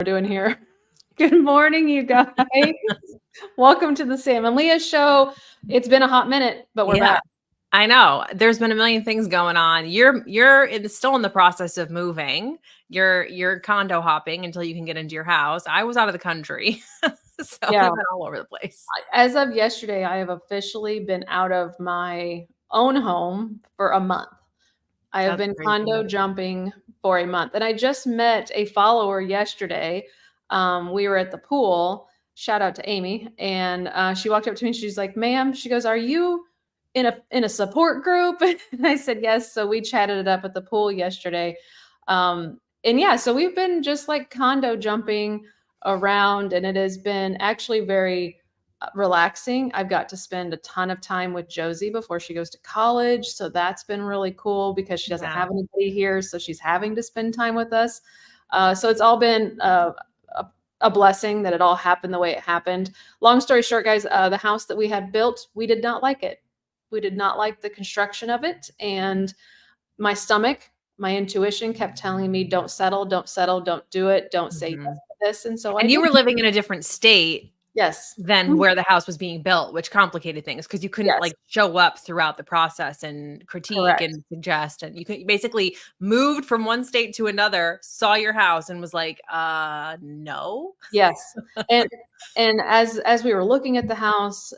we're doing here. Good morning, you guys. Welcome to the Sam Leah Show. It's been a hot minute, but we're Yeah, back. I know. There's been a million things going on. Still in the process of moving. You're condo hopping until you can get into your house. I was out of the country, so Yeah. we've been all over the place. As of yesterday, I have officially been out of my own home for a month. I have That's been crazy. condo jumping for a month. And I just met a follower yesterday. We were at the pool. Shout out to Amy. And she walked up to me and she's like, ma'am, she goes, are you in a support group? And I said, yes. So we chatted it up at the pool yesterday. And yeah, so we've been just like condo jumping around, and it has been actually very relaxing. I've got to spend a ton of time with Josie before she goes to college. So that's been really cool because she doesn't Yeah. have anybody here. So she's having to spend time with us. So it's all been a blessing that it all happened the way it happened. Long story short, guys, the house that we had built, we did not like it. We did not like the construction of it. And my stomach, my intuition kept telling me, don't settle, don't do it, don't say yes Mhm. to this. And so I And you did. were living in a different state Yes. than where the house was being built, which complicated things because you couldn't Yes. like show up throughout the process and critique Correct. and suggest. And you could basically moved from one state to another, saw your house and was like, no. Yes. And as we were looking at the house,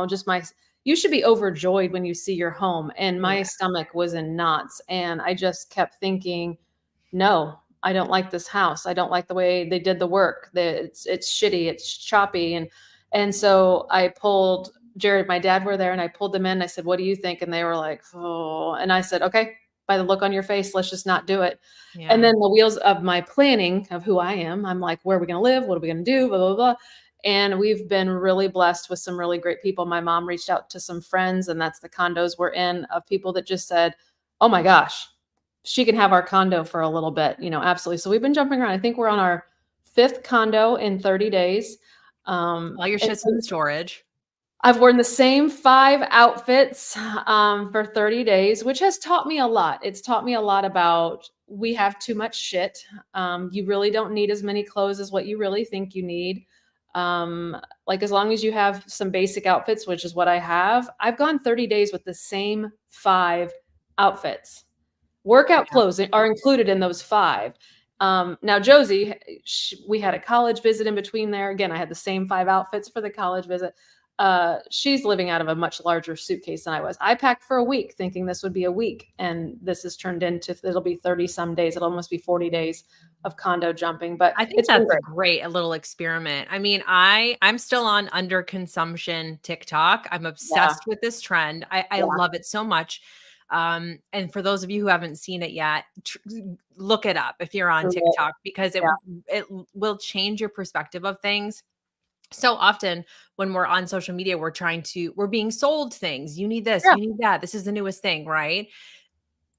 just you should be overjoyed when you see your home. And my Yeah. stomach was in knots. And I just kept thinking, no, I don't like this house. I don't like the way they did the work. It's shitty, it's choppy. And so I pulled Jared, my dad were there, and I pulled them in. I said, what do you think? And they were like, oh, and I said, okay, by the look on your face, let's just not do it. And Yeah. then the wheels of my planning of who I am, I'm like, where are we going to live? What are we going to do? Blah, blah, blah. And we've been really blessed with some really great people. My mom reached out to some friends, and that's the condos we're in, of people that just said, oh my gosh, she can have our condo for a little bit, absolutely. So we've been jumping around. I think we're on our 5th condo in 30 days. All your And shit's in storage. I've worn the same 5 outfits for 30 days, which has taught me a lot. It's taught me a lot about we have too much shit. You really don't need as many clothes as what you really think you need. Like as long as you have some basic outfits, which is what I have, I've gone 30 days with the same 5 outfits. Workout Yeah. clothes are included in those 5. Now Josie, we had a college visit in between there. Again, I had the same 5 outfits for the college visit. She's living out of a much larger suitcase than I was. I packed for a week thinking this would be a week, and this has turned into, it'll be 30 some days. It'll almost be 40 days of condo jumping, but I think it's been that's great. a little experiment. I mean, I'm still on under consumption TikTok. I'm Yeah, obsessed with this trend. I yeah, love it so much. And for those of you who haven't seen it yet, look it up if you're on TikTok because yeah. it will change your perspective of things. So often when we're on social media, we're being sold things. You need this, Yeah. you need that. This is the newest thing, right?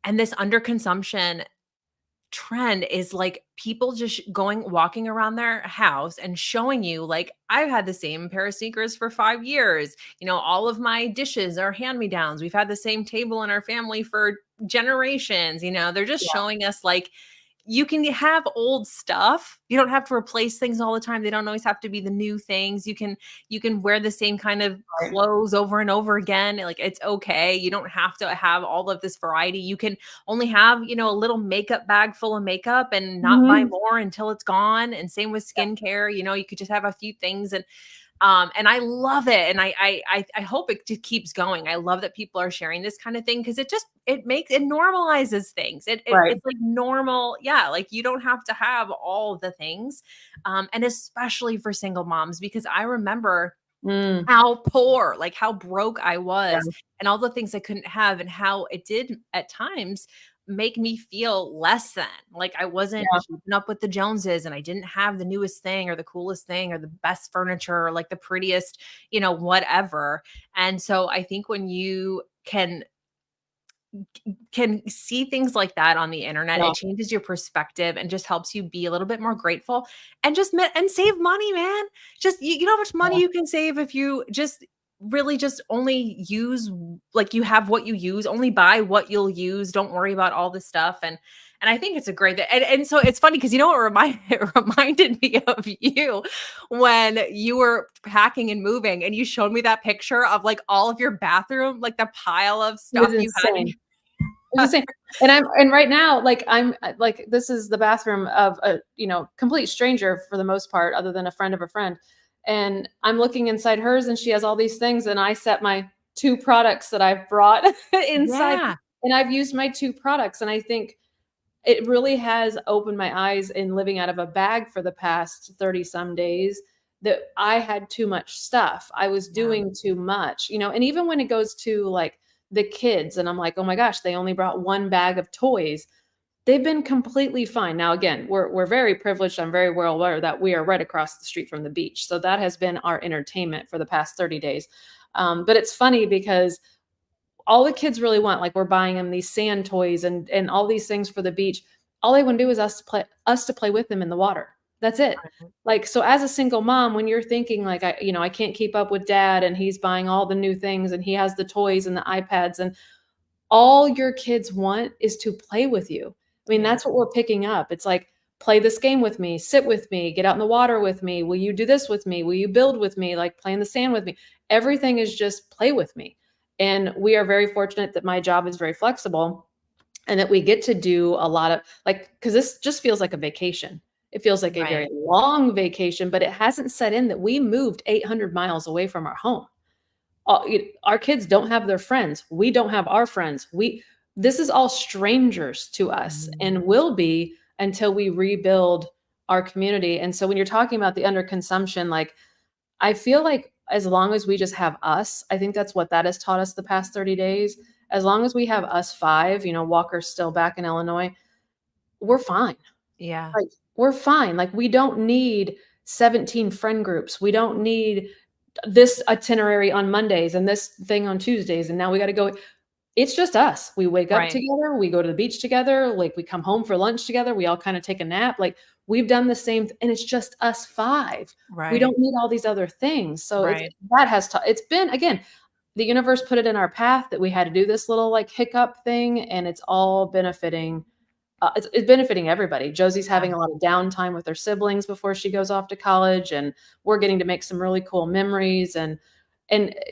And this underconsumption trend is like people just walking around their house and showing you like I've had the same pair of sneakers for 5 years. All of my dishes are hand-me-downs. We've had the same table in our family for generations. They're just showing us like you can have old stuff. You don't have to replace things all the time. They don't always have to be the new things. You can wear the same kind of Right. clothes over and over again. Like it's okay. You don't have to have all of this variety. You can only have, a little makeup bag full of makeup and not buy Mhm. more until it's gone. And same with skincare. You could just have a few things and I love it. And I hope it just keeps going. I love that people are sharing this kind of thing because it normalizes things. Right. It's like normal. Yeah. Like you don't have to have all the things. And especially for single moms, because I remember Mm, how poor, like how broke I yeah. was and all the things I couldn't have and how it did at times make me feel less than. Like I wasn't Yeah. keeping up with the Joneses and I didn't have the newest thing or the coolest thing or the best furniture or like the prettiest, whatever. And so I think when you can see things like that on the internet, Yeah. it changes your perspective and just helps you be a little bit more grateful and and save money, man. Just you know how much money Yeah. you can save if you just really just only use like you have what you use, only buy what you'll use. Don't worry about all this stuff. And I think it's a great and so it's funny because you know what it reminded me of you when you were packing and moving and you showed me that picture of like all of your bathroom, like the pile of It was stuff you had in insane. It was insane. And right now, like like this is the bathroom of a, complete stranger for the most part, other than a friend of a friend. And I'm looking inside hers and she has all these things and I set my 2 products that I've brought inside Yeah. and I've used my 2 products. And I think it really has opened my eyes in living out of a bag for the past 30 some days that I had too much stuff. I was Yeah. doing too much, and even when it goes to like the kids and I'm like, "Oh my gosh, they only brought 1 bag of toys." They've been completely fine. Now again, we're very privileged. I'm very well aware that we are right across the street from the beach. So that has been our entertainment for the past 30 days. But it's funny because all the kids really want, like we're buying them these sand toys and all these things for the beach. All they want to do is us to play with them in the water. That's it. Like, so as a single mom, when you're thinking like I can't keep up with dad and he's buying all the new things and he has the toys and the iPads and all your kids want is to play with you. I mean, Yeah. that's what we're picking up. It's like, play this game with me, sit with me, get out in the water with me. Will you do this with me? Will you build with me? Like play in the sand with me. Everything is just play with me. And we are very fortunate that my job is very flexible and that we get to do a lot of like, because this just feels like a vacation. It feels like a very Right. long vacation, but it hasn't set in that we moved 800 miles away from our home. Our kids don't have their friends. We don't have our friends. This is all strangers to us Mhm. and will be until we rebuild our community. And so when you're talking about the underconsumption, like I feel like as long as we just have us, I think that's what that has taught us the past 30 days. As long as we have us 5, Walker's still back in Illinois, we're fine. Yeah. Like we're fine. Like we don't need 17 friend groups. We don't need this itinerary on Mondays and this thing on Tuesdays, and now we gotta go. It's just us. We wake up Right. together, we go to the beach together, like, we come home for lunch together, we all kinda take a nap, like, we've done the same and it's just us 5. We Right. don't need all these other things, so Right. it's been again, the universe put it in our path that we had to do this little, like, hiccup thing, and it's all benefiting it's benefiting everybody. Josie's Yeah. having a lot of downtime with her siblings before she goes off to college, and we're getting to make some really cool memories. And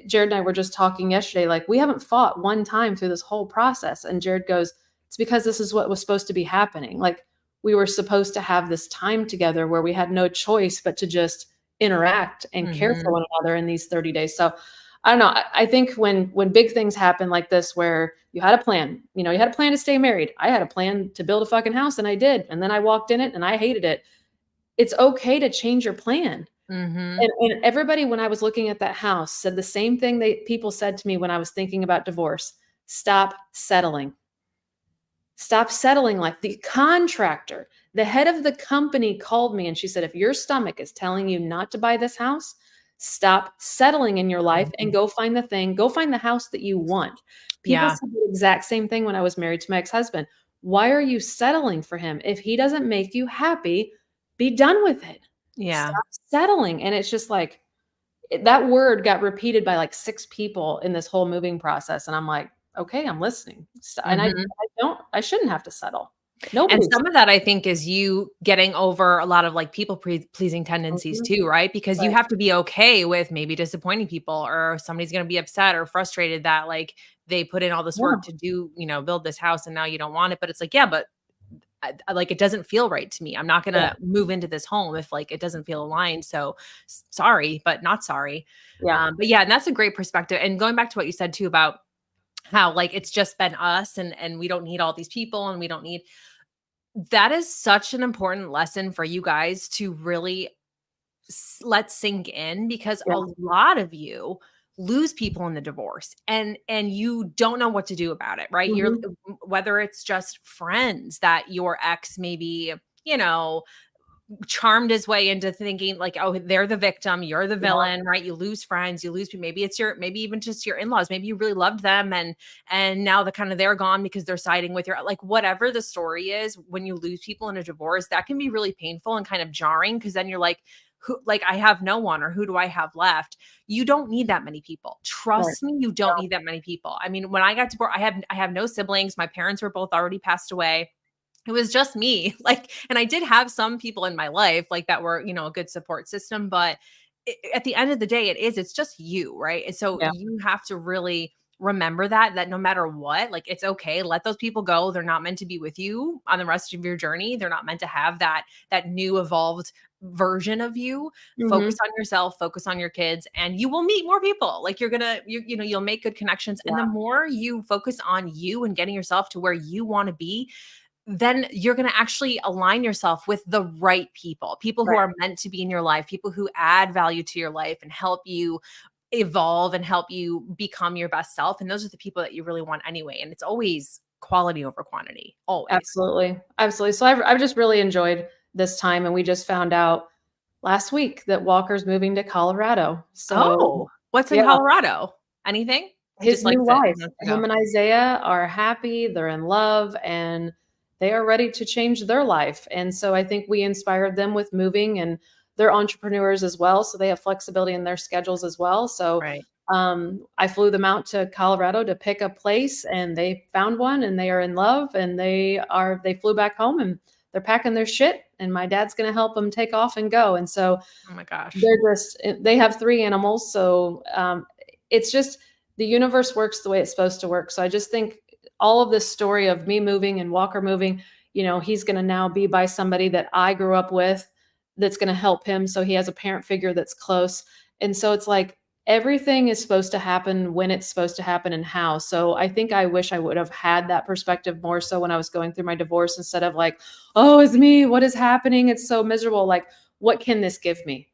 Jared and I were just talking yesterday, like we haven't fought one time through this whole process. And Jared goes, "It's because this is what was supposed to be happening. Like we were supposed to have this time together where we had no choice but to just interact and care for Mhm. one another in these 30 days." So I don't know. I think when big things happen like this, where you had a plan, you had a plan to stay married. I had a plan to build a fucking house, and I did. And then I walked in it, and I hated it. It's okay to change your plan. Mhm. And everybody, when I was looking at that house, said the same thing people said to me when I was thinking about divorce: stop settling. Stop settling. Like the contractor, the head of the company called me and she said, "If your stomach is telling you not to buy this house, stop settling in your life and Mhm. go find the house that you want." People Yeah. said the exact same thing when I was married to my ex-husband. Why are you settling for him? If he doesn't make you happy, be done with it. Yeah. Stop settling. And it's just like that word got repeated by like 6 people in this whole moving process. And I'm like, okay, I'm listening. And Mhm. I shouldn't have to settle. And Nobody some of that I think is you getting over a lot of like people pleasing tendencies Mhm. too, right? Because you Right. have to be okay with maybe disappointing people or somebody's going to be upset or frustrated that like they put in all this Yeah, work to do, build this house and now you don't want it. But it's like, yeah, but like it doesn't feel right to me. I'm not going yeah, to move into this home if like it doesn't feel aligned. So sorry, but not sorry. yeah. But yeah, and that's a great perspective. And going back to what you said too about how like it's just been us and we don't need all these people and we don't need that is such an important lesson for you guys to really let sink in because Yeah. a lot of you lose people in the divorce and you don't know what to do about it, right? You're Mhm. whether it's just friends that your ex maybe, you know, charmed his way into thinking like, oh, they're the victim, you're the Yeah, villain, right? You lose friends, you lose maybe it's your maybe even just your in-laws. Maybe you really loved them and now the kind of they're gone because they're siding with your like whatever the story is, when you lose people in a divorce, that can be really painful and kind of jarring because then you're like, who like I have no one or who do I have left? You don't need that many people. right. Trust me, you don't Yeah. need that many people. I mean, when I got divorced, I have no siblings. My parents were both already passed away. it was just me. Like, and I did have some people in my life like that were, a good support system, but at the end of the day, it's just you, right? And so Yeah. you have to really remember that no matter what, like, it's okay. Let those people go. They're not meant to be with you on the rest of your journey. They're not meant to have that new evolved version of you. Focus Mhm. on yourself, focus on your kids, and you will meet more people. Like, you'll make good connections. And the Yeah. more you focus on you and getting yourself to where you want to be, then you're going to actually align yourself with the right people who Right. are meant to be in your life, people who add value to your life and help you evolve and help you become your best self. And those are the people that you really want anyway. And it's always quality over quantity, always. Absolutely. Absolutely. So I've just really enjoyed this time, and we just found out last week that Walker's moving to Colorado. So, Oh, what's in yeah, Colorado? Anything? He his just likes new it and life. wants to Him go. and Isaiah are happy, they're in love, and they are ready to change their life. And so I think we inspired them with moving, and they're entrepreneurs as well, so they have flexibility in their schedules as well. So Right. I flew them out to Colorado to pick a place, and they found one, and they are in love, and they flew back home, and they're packing their shit, and my dad's going to help them take off and go. And so Oh my gosh. they have 3 animals, so, it's just the universe works the way it's supposed to work. So I just think all of this story of me moving and Walker moving, he's gonna now be by somebody that I grew up with that's gonna help him, so he has a parent figure that's close, and so it's like everything is supposed to happen when it's supposed to happen and how. So I think I wish I would have had that perspective more so when I was going through my divorce, instead of like, "Oh, it's me. What is happening? It's so miserable." Like, "What can this give me?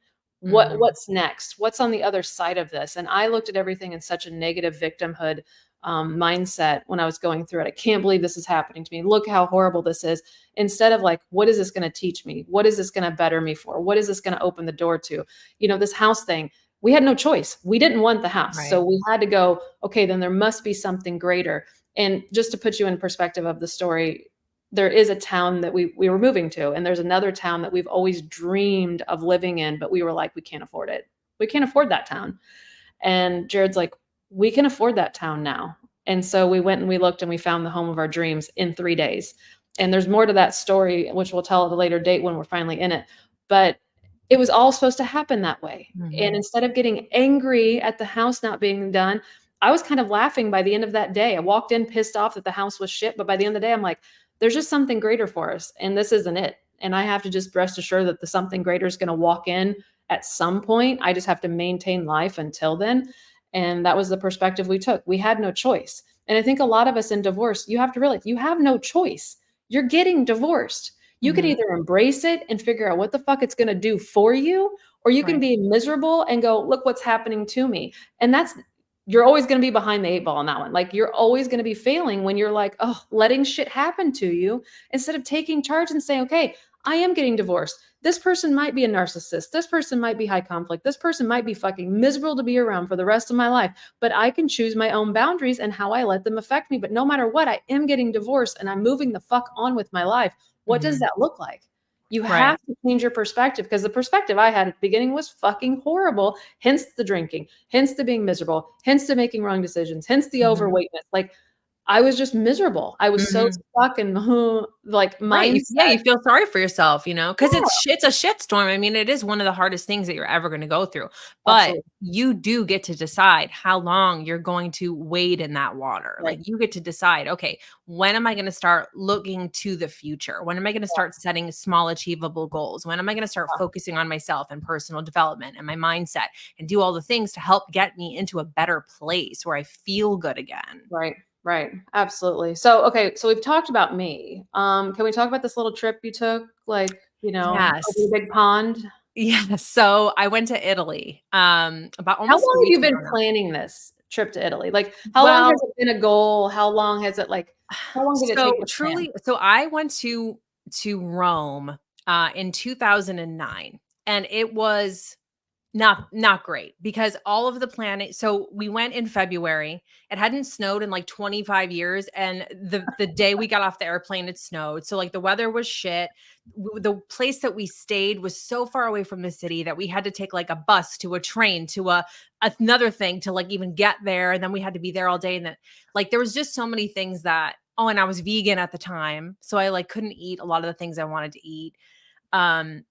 Mhm. What's next? What's on the other side of this?" And I looked at everything in such a negative victimhood, mindset when I was going through it. "I can't believe this is happening to me. Look how horrible this is." Instead of like, "What is this gonna teach me? What is this gonna better me for? What is this gonna open the door to?" This house thing, we had no choice. We didn't want the house. So Right. we had to go, "Okay, then there must be something greater." And just to put you in perspective of the story, there is a town that we were moving to, and there's another town that we've always dreamed of living in, but we were like, "We can't afford it. We can't afford that town." And Jared's like, "We can afford that town now." And so we went and we looked and we found the home of our dreams in 3 days. And there's more to that story, which we'll tell at a later date when we're finally in it. But it was all supposed to happen that way. And Mhm. instead of getting angry at the house not being done, I was kind of laughing by the end of that day. I walked in pissed off that the house was shit, but by the end of the day, I'm like, there's just something greater for us, and this isn't it. And I have to just rest assured that the something greater is going to walk in at some point. I just have to maintain life until then. And that was the perspective we took. We had no choice. And I think a lot of us in divorce, you have to realize you have no choice. You're getting divorced. You can Mhm. either embrace it and figure out what the fuck it's going to do for you, or you can Right. be miserable and go, "Look what's happening to me." And you're always going to be behind the 8 ball on that one. Like, you're always going to be failing when you're like, oh, letting shit happen to you, instead of taking charge and saying, "Okay, I am getting divorced. This person might be a narcissist. This person might be high conflict. This person might be fucking miserable to be around for the rest of my life. But I can choose my own boundaries and how I let them affect me. But no matter what, I am getting divorced and I'm moving the fuck on with my life." What does Mhm. that look like? You Right. have to change your perspective, because the perspective I had at the beginning was fucking horrible. Hence the drinking, hence the being miserable, hence the making wrong decisions, hence the Mhm. overweightness. Like, I was just miserable. I was so Mhm. stuck in like Right, yeah, mindset. you feel sorry for yourself, because Yeah, it's a shitstorm. I mean, it is one of the hardest things that you're ever gonna go through, but absolutely. you do get to decide how long you're going to wade in that water. Right. Like, you get to decide, "Okay, when am I gonna start looking to the future? When am I gonna start setting small achievable goals? When am I gonna start Yeah. focusing on myself and personal development and my mindset and do all the things to help get me into a better place where I feel good again?" Right, right, absolutely. So, okay, so we've talked about me. Can we talk about this little trip you took, like, over the Yes. big pond? Yeah, so I went to Italy, about How almost 2 long have weeks you ago been now. planning this trip to Italy? Like, how long has Well, it been a goal? How long has it, like, how long did it take so to plan? truly, so I went to Rome, in 2009, and it was not great because all of the planning, so we went in February. It hadn't snowed in like 25 years, and the day we got off the airplane, it snowed. So, like, the weather was shit. The place that we stayed was so far away from the city that we had to take like a bus to a train to another thing to like even get there, and then we had to be there all day, and then, like, there was just so many things that Oh, and I was vegan at the time, so I, like, couldn't eat a lot of the things I wanted to eat. Um,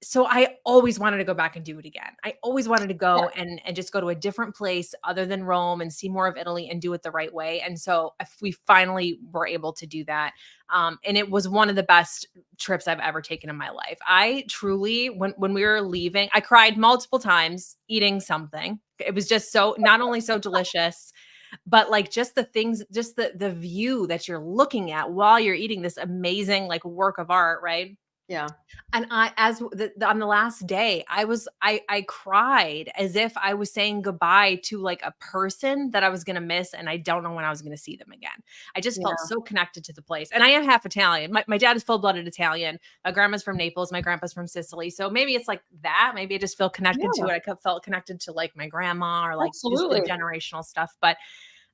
so I always wanted to go back and do it again. I always wanted to Yeah. go and just go to a different place other than Rome and see more of Italy and do it the right way. And so if we finally were able to do that. And it was one of the best trips I've ever taken in my life. I truly, when we were leaving, I cried multiple times eating something. It was just so not only so delicious, but like just the things, just the view that you're looking at while you're eating this amazing like work of art, right? Yeah. And I as on the last day, I cried as if I was saying goodbye to, like, a person that I was gonna miss, and I don't know when I was gonna see them again. I just felt Yeah. so connected to the place, and I am half Italian. My dad is full-blooded Italian. My grandma's from Naples, my grandpa's from Sicily, so maybe it's like that. Maybe I just feel connected to Yeah. it. Felt connected to, like, my grandma or, like, just the Absolutely. generational stuff, but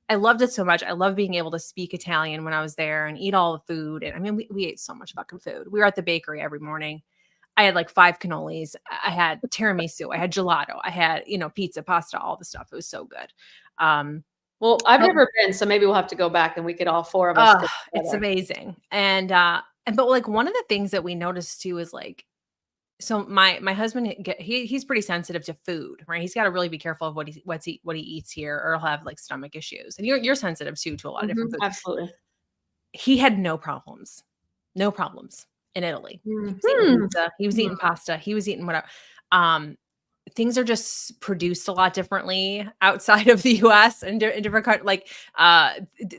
I loved it so much. I love being able to speak Italian when I was there and eat all the food, and I mean, we ate so much fucking food. We were at the bakery every morning. I had like 5 cannolis. I had tiramisu, I had gelato, I had, pizza, pasta, all the stuff. It was so good. Um, Well, I've but never been, so maybe we'll have to go back and we could all 4 of us oh, go it's together. amazing. And but like one of the things that we noticed too is like so my husband he's pretty sensitive to food, right? He's got to really be careful of what he eats here, or he'll have like stomach issues. And you're sensitive too to a lot of different Mhm, foods. absolutely. He had no problems in Italy. He was eating Mhm. pizza, he was Hmm. eating pasta, he was eating whatever. Um, Things are just produced a lot differently outside of the US and in different like,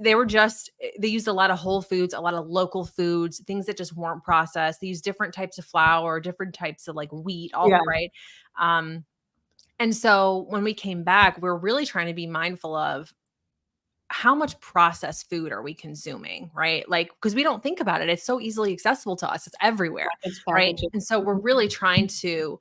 they were just they used a lot of whole foods, a lot of local foods, things that just weren't processed. They used different types of flour, different types of, like, wheat, all Yeah. right? Um, and so when we came back, we're really trying to be mindful of how much processed food are we consuming, right? Like, because we don't think about it. It's so easily accessible to us. It's everywhere, Package, right? packaging. And so we're Mhm. really trying to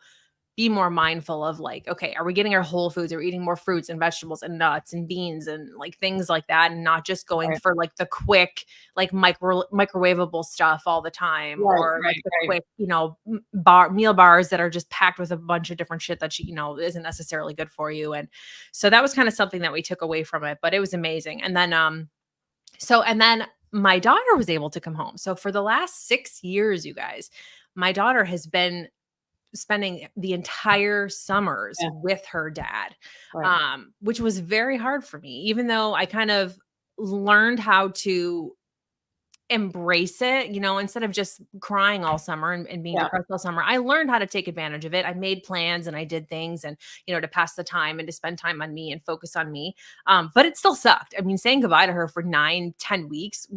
be more mindful of like, okay, are we getting our whole foods? Are we eating more fruits and vegetables and nuts and beans and like things like that? And not just going Right. for like the quick, like microwavable stuff all the time, Right, or like right, the right. quick, meal bars that are just packed with a bunch of different shit that isn't necessarily good for you. And so that was kind of something that we took away from it, but it was amazing. And then my daughter was able to come home. So for the last 6 years, you guys, my daughter has been spending the entire summers Yeah, with her dad, right. which was very hard for me, even though I kind of learned how to embrace it, instead of just crying all summer and being Yeah, depressed all summer. I learned how to take advantage of it. I made plans and I did things and, to pass the time and to spend time on me and focus on me. But it still sucked. I mean, saying goodbye to her for 9, 10 weeks,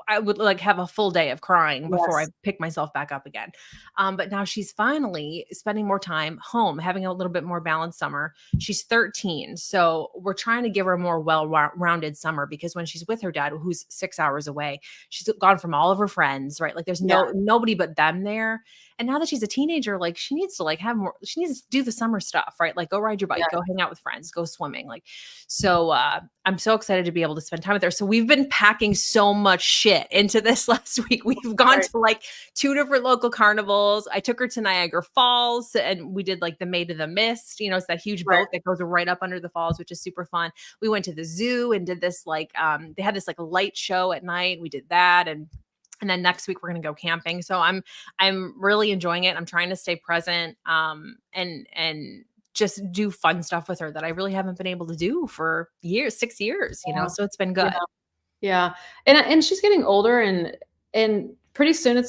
I would like have a full day of crying before I yes. pick myself back up again. But now she's finally spending more time home, having a little bit more balanced summer. She's 13. So we're trying to give her a more well-rounded summer, because when she's with her dad, who's 6 hours away, she's gone from all of her friends, right? Like there's Yeah, nobody but them there. And now that she's a teenager, like she needs to like have more, she needs to do the summer stuff, right? Like go ride your bike, yeah, go hang out with friends, go swimming. Like, so I'm so excited to be able to spend time with her. So we've been packing so much shit into this last week. We've gone right, to like 2 different local carnivals. I took her to Niagara Falls and we did like the Maid of the Mist. It's that huge right. boat that goes right up under the falls, which is super fun. We went to the zoo and did this like they had this like light show at night. We did that, and then next week we're going to go camping. So I'm really enjoying it. I'm trying to stay present and just do fun stuff with her that I really haven't been able to do for years, 6 years, Yeah, so it's been yeah, good. yeah. And she's getting older and pretty soon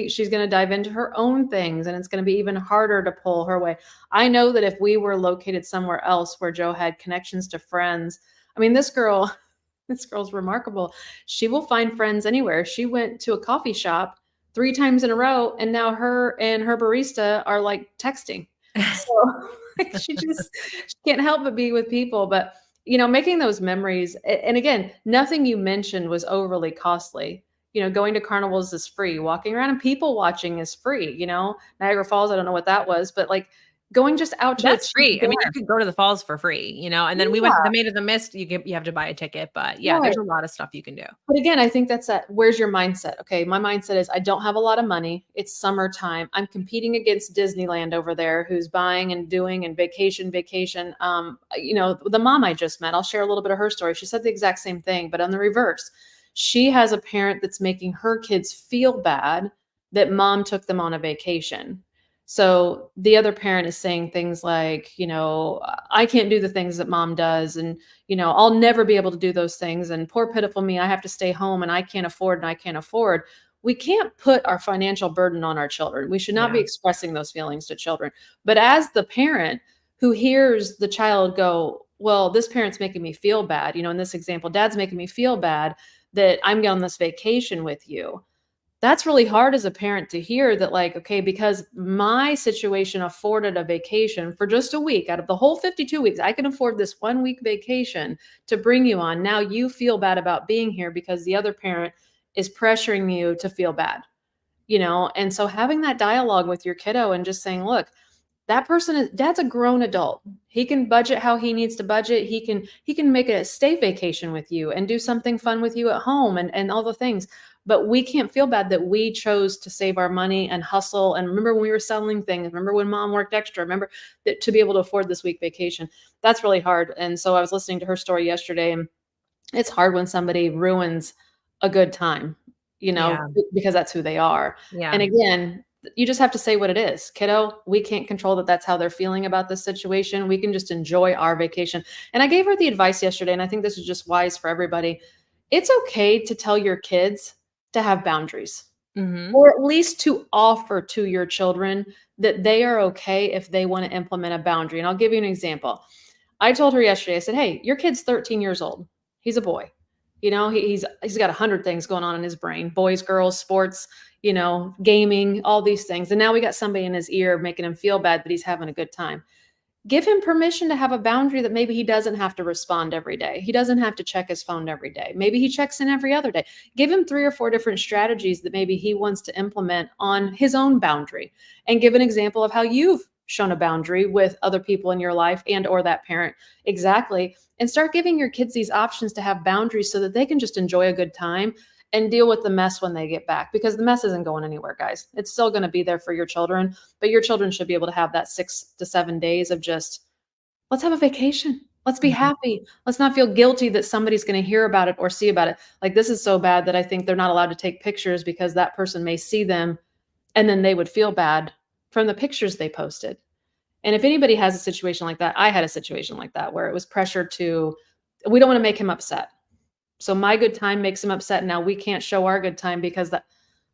she's gonna dive into her own things and it's gonna be even harder to pull her away. I know that if we were located somewhere else where Joe had connections to friends, I mean, this girl this girl's remarkable. She will find friends anywhere. She went to a coffee shop 3 times in a row, and now her and her barista are, like, texting. So, like, she can't help but be with people, but, making those memories and again, nothing you mentioned was overly costly. Going to carnivals is free, walking around and people watching is free, Niagara Falls, I don't know what that was, but, like, going just out to a That's cheap free. I mean, you dinner. could go to the falls for free, and then we went to Yeah, the Maid of the Mist. You have to buy a ticket, but yeah, right. there's a lot of stuff you can do. But again, I think that's where's your mindset? Okay, my mindset is I don't have a lot of money. It's summertime. I'm competing against Disneyland over there, who's buying and doing and vacation, vacation. The mom I just met, I'll share a little bit of her story. She said the exact same thing, but on the reverse. she has a parent that's making her kids feel bad that mom took them on a vacation. So the other parent is saying things like, I can't do the things that mom does. And, I'll never be able to do those things. And poor, pitiful me, I have to stay home and I can't afford and I can't afford. We can't put our financial burden on our children. We should not be Yeah. expressing those feelings to children. But as the parent who hears the child go, well, this parent's making me feel bad, in this example, dad's making me feel bad that I'm going on this vacation with you. That's really hard as a parent to hear that, like, okay, because my situation afforded a vacation for just a week out of the whole 52 weeks, I can afford this 1 week vacation to bring you on. Now you feel bad about being here because the other parent is pressuring you to feel bad, And so having that dialogue with your kiddo and just saying, look, dad's a grown adult. He can budget how he needs to budget. He can make a stay vacation with you and do something fun with you at home and all the things. But we can't feel bad that we chose to save our money and hustle. And remember when we were selling things, remember when mom worked extra, remember that to be able to afford this week vacation. That's really hard. And so I was listening to her story yesterday, and it's hard when somebody ruins a good time, Yeah. because that's who they are. Yeah. And again, you just have to say what it is. Kiddo, we can't control that that's how they're feeling about this situation. We can just enjoy our vacation. And I gave her the advice yesterday, and I think this is just wise for everybody. It's okay to tell your kids to have boundaries, Mhm. or at least to offer to your children that they are okay if they want to implement a boundary. And I'll give you an example. I told her yesterday, I said, "Hey, your kid's 13 years old. He's a boy. He's got 100 things going on in his brain, boys, girls, sports, gaming, all these things. And now we got somebody in his ear making him feel bad that he's having a good time. Give him permission to have a boundary that maybe he doesn't have to respond every day. He doesn't have to check his phone every day. Maybe he checks in every other day. Give him 3 or 4 different strategies that maybe he wants to implement on his own boundary, and give an example of how you've shown a boundary with other people in your life and or that parent. Exactly. And start giving your kids these options to have boundaries so that they can just enjoy a good time and deal with the mess when they get back, because the mess isn't going anywhere, guys. It's still going to be there for your children, but your children should be able to have that 6 to 7 days of just, let's have a vacation. Let's be Mhm. happy. Let's not feel guilty that somebody's going to hear about it or see about it. Like, this is so bad that I think they're not allowed to take pictures because that person may see them and then they would feel bad from the pictures they posted. And if anybody has a situation like that, I had a situation like that where it was pressure to, we don't want to make him upset. So my good time makes him upset. Now we can't show our good time because that,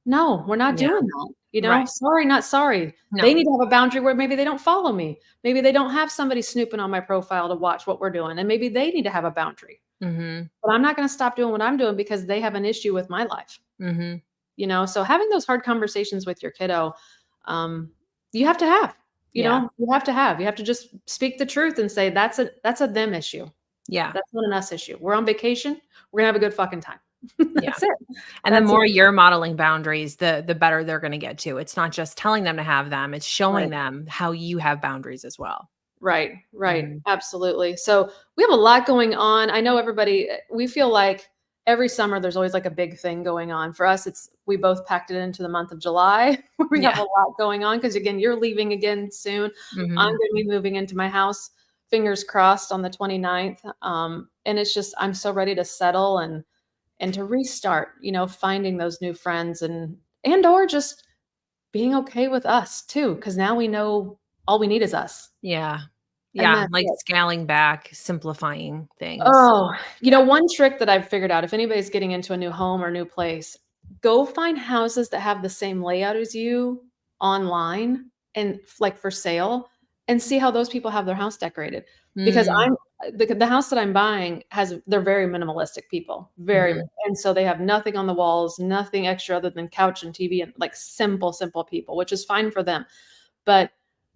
no, we're not Yeah. doing that. Right. Sorry, not sorry. They No. need to have a boundary where maybe they don't follow me. Maybe they don't have somebody snooping on my profile to watch what we're doing. And maybe they need to have a boundary. Mhm. But I'm not going to stop doing what I'm doing because they have an issue with my life. Mhm. So having those hard conversations with your kiddo, um, you have to have, Yeah. you have to just speak the truth and say, that's a them issue. Yeah. That's not an us issue. We're on vacation. We're gonna have a good fucking time. Yeah. That's it. And the That's it. more you're modeling boundaries, the better they're gonna get to. It's not just telling them to have them, it's showing Right. them how you have boundaries as well. Right, right, Mhm. absolutely. So we have a lot going on. I know everybody, we feel like every summer there's always like a big thing going on. For us, we both packed it into the month of July where we have Yeah. a lot going on because again, you're leaving again soon. I'm Mhm. going to be moving into my house, fingers crossed, on the 29th. And it's just, I'm so ready to settle and to restart, finding those new friends and or just being okay with us too, because now we know all we need is us. Yeah. And Yeah, that's like it. scaling back, simplifying things. Oh, Yeah. one trick that I've figured out, if anybody's getting into a new home or new place, go find houses that have the same layout as you online and like for sale, and see how those people have their house decorated. Because Mm. the house that I'm buying they're very minimalistic people, very, Mhm. and so they have nothing on the walls, nothing extra other than couch and TV, and like simple people, which is fine for them. But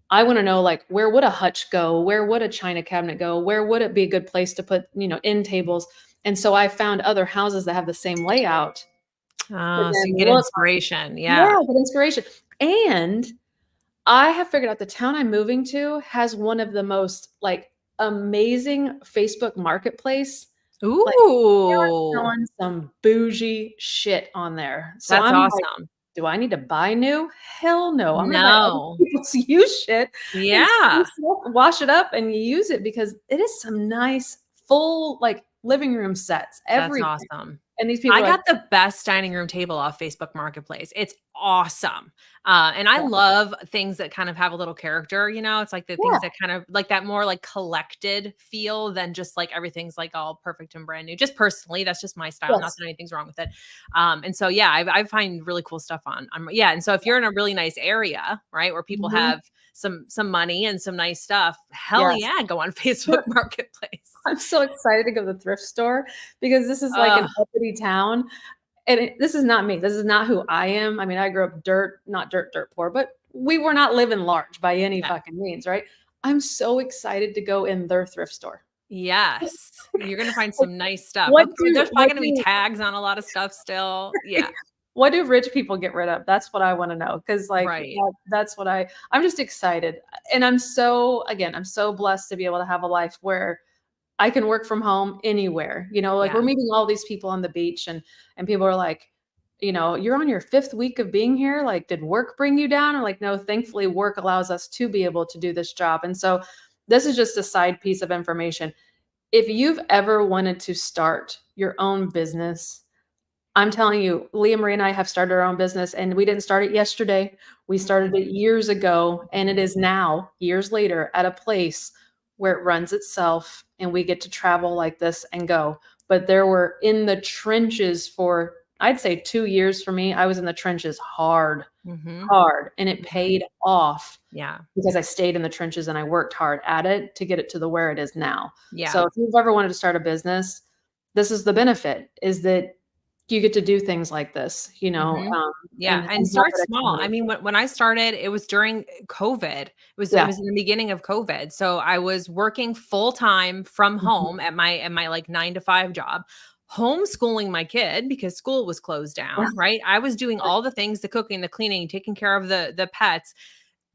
I wanna know, like, where would a hutch go? Where would a china cabinet go? Where would it be a good place to put, end tables? And so I found other houses that have the same layout to Oh, so then you get look, inspiration. Yeah. yeah, get inspiration. And I have figured out the town I'm moving to has one of the most, like, amazing Facebook Marketplace. Like, they are Ooh, selling some bougie shit on there. So that's I'm like, awesome. do I need to buy new? Hell no. I'm gonna buy other No. people's used shit and Yeah. spruce it up, wash it up, and use it because it is some nice full, like, living room sets, That's everything. awesome. And these people I are like, got the best dining room table off Facebook Marketplace. It's awesome. And I yeah, love things that kind of have a little character, you know, it's like the things yeah, that kind of like that more like collected feel than just like everything's like all perfect and brand new. Just personally, that's just my style. Not yes. that anything's wrong with it. And so, yeah, I find really cool stuff yeah. And so if you're in a really nice area, right, where people Mhm. have some money and some nice stuff, hell Yes. yeah, go on Facebook Marketplace. I'm so excited to go to the thrift store because this is like an Ugh, uppity town. And this is not me. This is not who I am. I mean, I grew up not dirt poor, but we were not living large by any yeah. fucking means, right? I'm so excited to go in their thrift store. Yes, you're gonna find Like, some nice stuff. what Of course, do there's probably what gonna be do tags on a lot of stuff still. Yeah, what do rich people get rid of? That's what I wanna know. Because like, right. that's what I'm just excited, and I'm so blessed to be able to have a life where I can work from home anywhere. Like, we're Yeah. meeting all these people on the beach, and people are like, "You're on your 5th week of being here, like, did work bring you down?" Or like, "No, thankfully, work allows us to be able to do this job." And so, this is just a side piece of information. If you've ever wanted to start your own business, I'm telling you, Leah Marie and I have started our own business, and we didn't start it yesterday. We started Mhm, it years ago, and it mhm, is now, years later, at a place where it runs itself, and we get to travel like this and go. But there were in the trenches for, I'd say, 2 years for me. I was in the trenches hard, mhm, hard, and it mhm. paid off Yeah, because I stayed in the trenches and I worked hard at it to get it to the where it is now. yeah. So if you've ever wanted to start a business, this is the benefit, is that you get to do things like this, Mhm. and Yeah, and have start that extra small. I money. mean, when I started, it was during COVID. It Yeah. was in the beginning of COVID. So I was working full time from Mhm. home at my like 9 to 5 job, homeschooling my kid because school was closed Yeah. down, right? I was doing all the things, the cooking, the cleaning, taking care of the pets.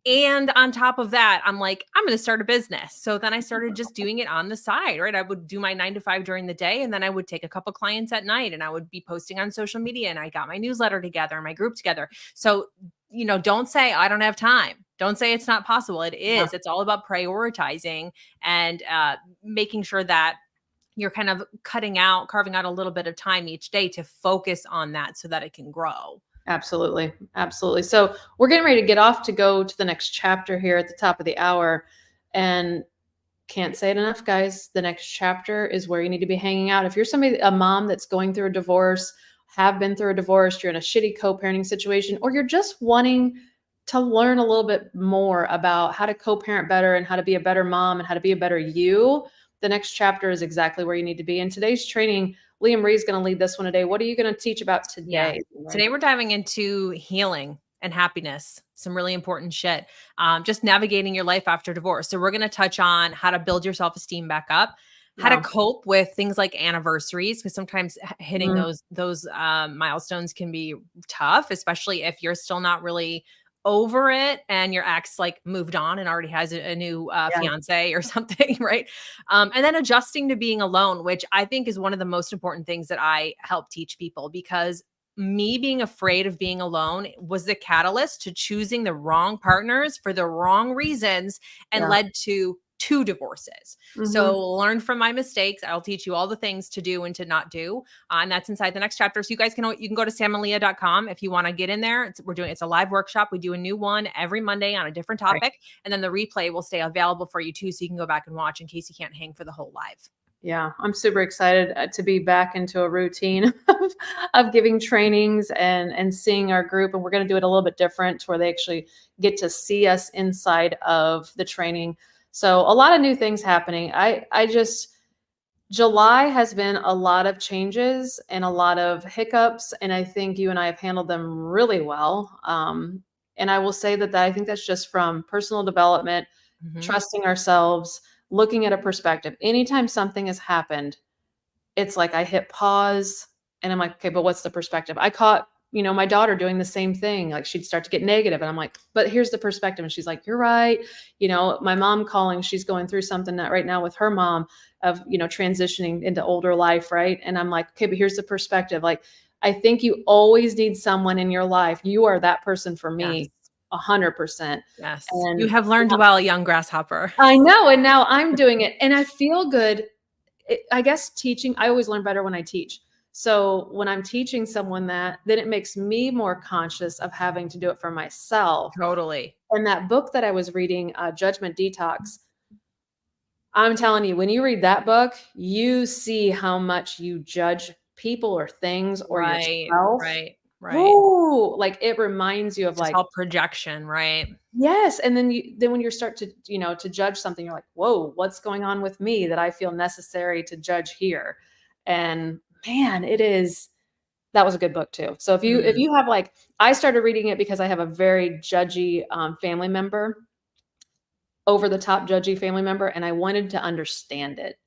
And on top of that, I'm like, I'm going to start a business. So then I started just doing it on the side, right? I would do my 9 to 5 during the day, and then I would take a couple clients at night, and I would be posting on social media, and I got my newsletter together, my group together. So, don't say I don't have time. Don't say it's not possible. It Yeah. is. It's all about prioritizing and making sure that you're kind of carving out a little bit of time each day to focus on that so that it can grow. Absolutely. Absolutely. So we're getting ready to get off to go to the next chapter here at the top of the hour. And can't say it enough, guys. The next chapter is where you need to be hanging out. If you're a mom that's going through a divorce, have been through a divorce, you're in a shitty co-parenting situation, or you're just wanting to learn a little bit more about how to co-parent better and how to be a better mom and how to be a better you, the next chapter is exactly where you need to be. In today's training, Liam Marie is going to lead this one today. What are you going to teach about Yeah. today? Right? Today we're diving into healing and happiness, some really important shit. Just navigating your life after divorce. So we're going to touch on how to build your self-esteem back up, how to Wow. cope with things like anniversaries, because sometimes hitting Mm, those milestones can be tough, especially if you're still not really over it and your ex like moved on and already has a new yeah. fiance or something, right? And then adjusting to being alone, which I think is one of the most important things that I help teach people, because me being afraid of being alone was the catalyst to choosing the wrong partners for the wrong reasons and Yeah. led to 2 divorces. Hmm. So learn from my mistakes. I'll teach you all the things to do and to not do. And that's inside the next chapter. So you can go to samaleah.com if you want to get in there. It's a live workshop. We do a new one every Monday on a different Right. topic. And then the replay will stay available for you too. So you can go back and watch in case you can't hang for the whole live. Yeah, I'm super excited to be back into a routine of giving trainings and seeing our group. And we're going to do it a little bit different, where they actually get to see us inside of the training. So a lot of new things happening. I just July has been a lot of changes and a lot of hiccups, and I think you and I have handled them really well. And I will say that I think that's just from personal development, Mhm. trusting ourselves, looking at a perspective. Anytime something has happened, it's like I hit pause and I'm like, okay, but what's the perspective? I caught, my daughter doing the same thing. Like, she'd start to get negative, and I'm like, but here's the perspective. And she's like, you're right. My mom calling, she's going through something that right now with her mom of, transitioning into older life. Right. And I'm like, okay, but here's the perspective. Like, I think you always need someone in your life. You are that person for Yes. me, 100%. Yes. You And have learned well, young grasshopper. I know. And now I'm doing it and I feel good. I guess teaching, I always learn better when I teach. So when I'm teaching someone that, then it makes me more conscious of having to do it for myself. Totally. And that book that I was reading, Judgment Detox, I'm telling you, when you read that book, you see how much you judge people or things or Right. yourself. Right. Right. Ooh, like it reminds you of Just like, all projection, right? yes. And then when you start to, to judge something, you're like, whoa, what's going on with me that I feel necessary to judge here? And man, that was a good book too. So if Mm, you have like, I started reading it because I have a very judgy family member, over the top judgy family member, and I wanted to understand it.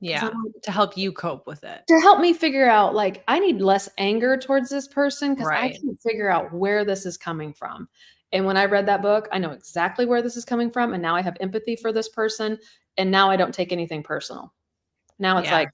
'Cause I'm yeah. like, To help you cope with it. to help me figure out, like, I need less anger towards this person because I Right. can't figure out where this is coming from. And when I read that book, I know exactly where this is coming from, and now I have empathy for this person, and now I don't take anything personal. Now it's Yeah. like,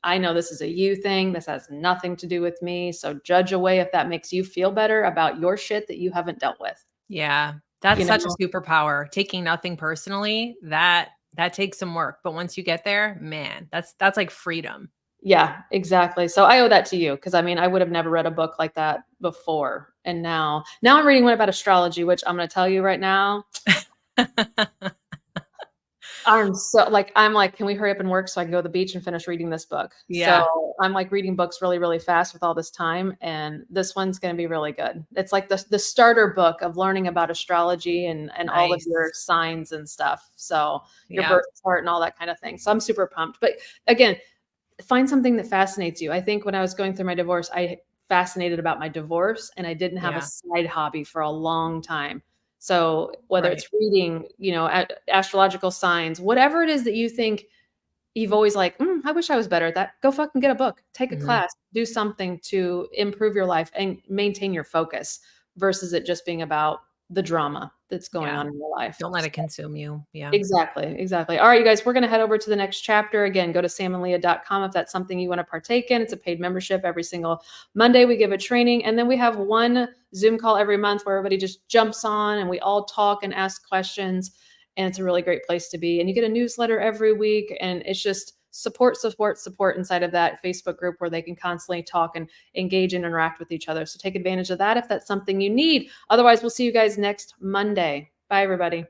I know this is a you thing, this has nothing to do with me, so judge away if that makes you feel better about your shit that you haven't dealt with, Yeah. That's you such know? a superpower. Taking nothing personally, that takes some work, but once you get there, man, that's like freedom. Yeah, exactly. So I owe that to you because I mean, I would have never read a book like that before. And now I'm reading one about astrology, which I'm going to tell you right now, I'm like, can we hurry up and work so I can go to the beach and finish reading this book? Yeah. So I'm like reading books really, really fast with all this time. And this one's going to be really good. It's like the starter book of learning about astrology and all of your Nice. signs and stuff. So your Yeah. birth chart and all that kind of thing. So I'm super pumped. But again, find something that fascinates you. I think when I was going through my divorce, I fascinated about my divorce and I didn't have a Yeah. side hobby for a long time. So whether Right. it's reading, astrological signs, whatever it is that you think you've always like, I wish I was better at that. Go fucking get a book, take a Mhm. class, do something to improve your life and maintain your focus versus it just being about the drama that's going Yeah. on in your life. Don't let it consume you. Yeah. Exactly, exactly. All right, you guys, we're gonna head over to the next chapter. Again, go to samandleah.com if that's something you wanna partake in. It's a paid membership. Every single Monday, we give a training, and then we have one Zoom call every month where everybody just jumps on and we all talk and ask questions, and it's a really great place to be. And you get a newsletter every week, and it's just support, support, support inside of that Facebook group where they can constantly talk and engage and interact with each other. So take advantage of that if that's something you need. Otherwise, we'll see you guys next Monday. Bye, everybody.